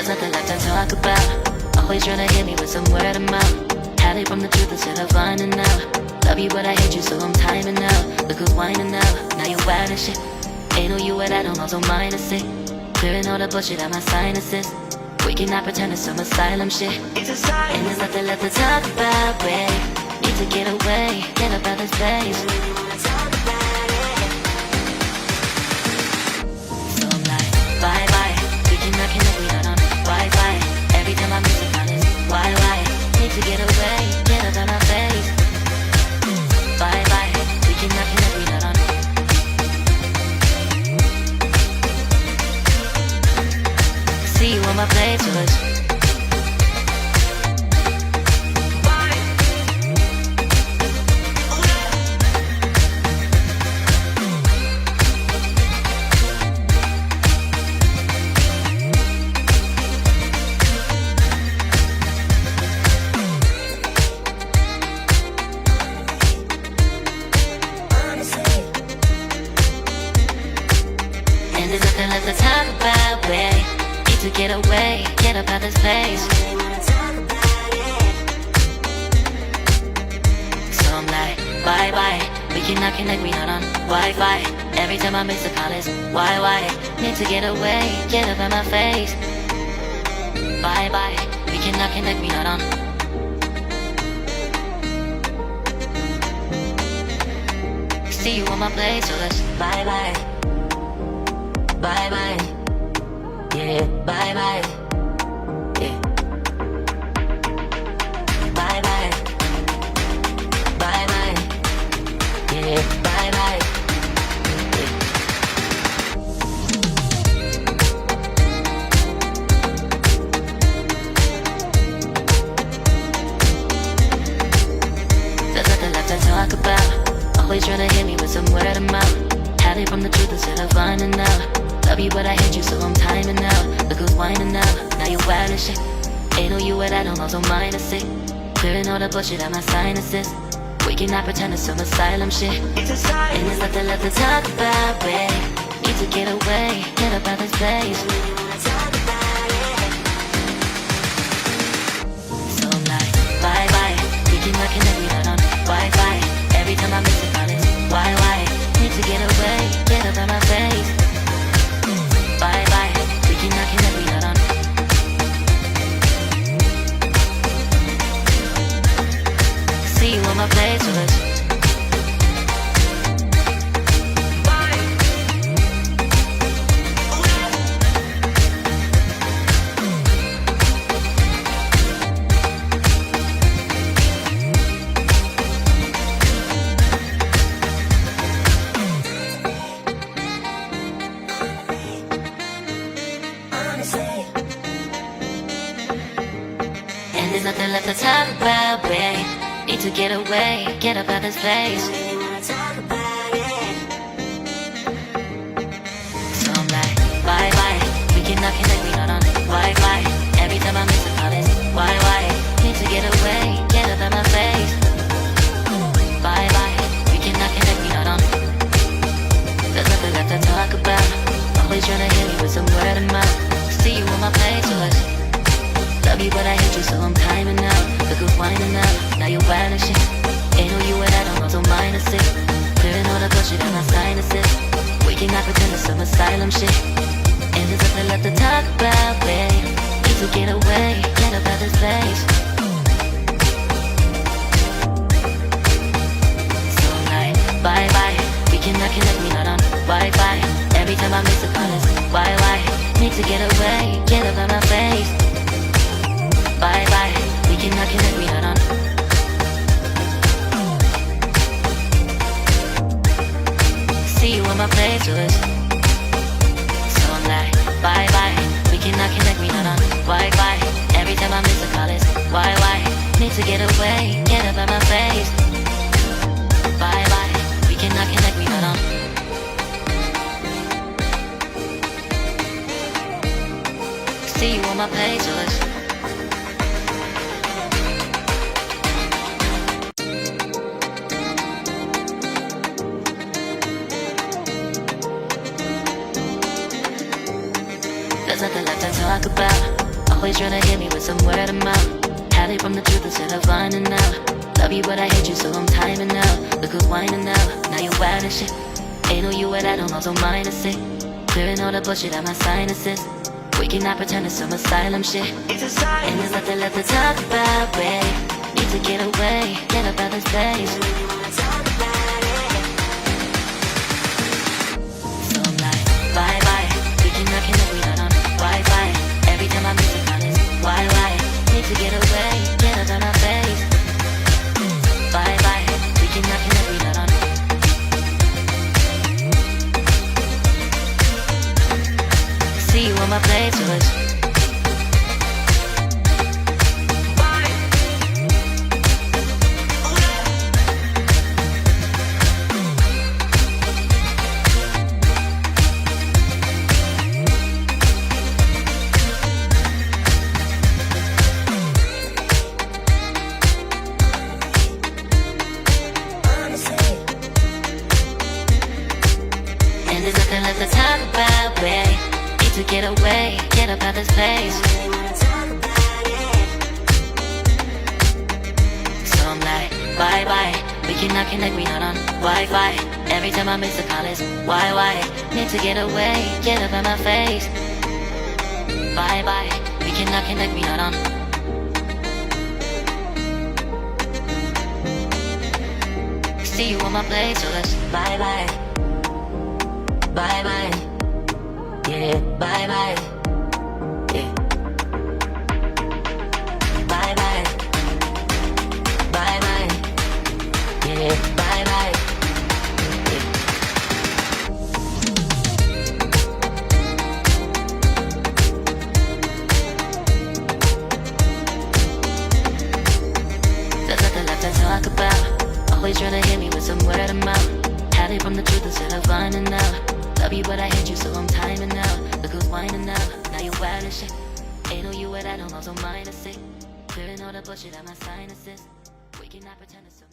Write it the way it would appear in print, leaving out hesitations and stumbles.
There's nothing left to talk about. Always trying to hit me with some word of mouth. Hide it from the truth instead of finding out. Love you but I hate you so I'm timing out. Look who's whining out, now you're wild and shit. Ain't no you at all, also minus it. Clearing all the bullshit out my sinuses. We cannot pretend it's some asylum shit. And there's nothing left to talk about, babe. Need to get away, get up out this place. So I'm like, bye bye. We cannot connect, we not on Wi-Fi. Every time I miss it, on this why? Need to get away, get up out my face. Bye bye. We cannot connect, we not on. See you on my playlist. And there's nothing left to talk about, babe. To get away, get up out this place. So I'm like, bye bye. We cannot connect, we not on Wi-Fi. Every time I miss a call it's why? Need to get away, get up out my face. Bye bye. We cannot connect, we not on. See you on my place, so let's bye bye. Bye bye. Yeah, bye bye. Yeah. Bye bye. Bye bye. Yeah, bye bye. Yeah. There's nothing left to talk about. Always trying to hit me with some word of mouth. Hide it from the truth instead of finding out. Love you but I hate you so I'm timing out. Look who's whining out, now you're wild and shit. Ain't no you at all, also minus it. Clearing all the bullshit out my sinuses. We cannot pretend it's some asylum shit. And there's nothing left to talk about, babe. Need to get away, get up out this place. So I'm like, bye bye. We cannot connect, we not on Wi-Fi. Every time I miss it, on it's why? Need to get away, get up out my face. Bye bye, we cannot connect, we not on. See you on my playlist. And there's nothing left to talk about, babe. Need to get away, get up out this place. So I'm like, bye bye. We cannot connect, we not on Wi-Fi. Every time I miss a call it's why? Need to get away, get up out my face. Bye bye. We cannot connect, we not on. There's nothing left to talk about. Always trying to hit me with some word of mouth. See you on my playlist. Love you but I hate you so I'm timing out. Look who's whining out, now you're wild and shit. Ain't no you at all, also minus it. Clearing all the bullshit out my sinuses. We cannot pretend it's some asylum shit. And there's nothing left to talk about, babe. Need to get away, get up out this place. So I'm like, bye bye. We cannot connect, we not on Wi-Fi. Every time I miss a call it's why? Need to get away, get up out my face. Bye bye, we cannot connect, we not on. See you on my playlist. So I'm like, bye bye, we cannot connect, we not on Wi-Fi. Every time I miss a call it's why? Need to get away, get up out my face. Bye bye, we cannot connect, we not on. See you on my playlist. There's nothing left to talk about. Always tryna hit me with some word of mouth. Hide it from the truth instead of finding out. Love you but I hate you so I'm timing out. Look who's whining now, now you're wild and shit. Ain't no you at I don't also minus it. Clearing all the bullshit out my sinuses. We cannot pretend it's some asylum shit. It's a sign. And there's nothing left to talk about, babe. Need to get away, get up out this place. So I'm like, bye bye. We cannot connect, we not on Wi-Fi. Every time I miss a call it's why? Need to get away, get up out my face. Bye bye. We cannot connect, we not on. See you on my place, so it's and there's nothing left to talk about, babe. Need to get away, get up out this place. So I'm like, bye bye. We cannot connect, we not on Wi-Fi. Every time I miss a call it's why? Need to get away, get up out my face. Bye bye. We cannot connect, we not on. See you on my place, so let's bye bye. Bye bye. Yeah, bye bye. Yeah. Bye bye. Bye bye. Yeah, bye bye. Yeah. There's nothing left to talk about. Always tryna hit me with some word of mouth. Hide it from the truth instead of finding out. Love you but I hate you so I'm timing out. Look who's whining now, now you're wild and shit. Ain't no you at I don't also minus it. Clearing all the bullshit out my sinuses. We cannot pretend it's so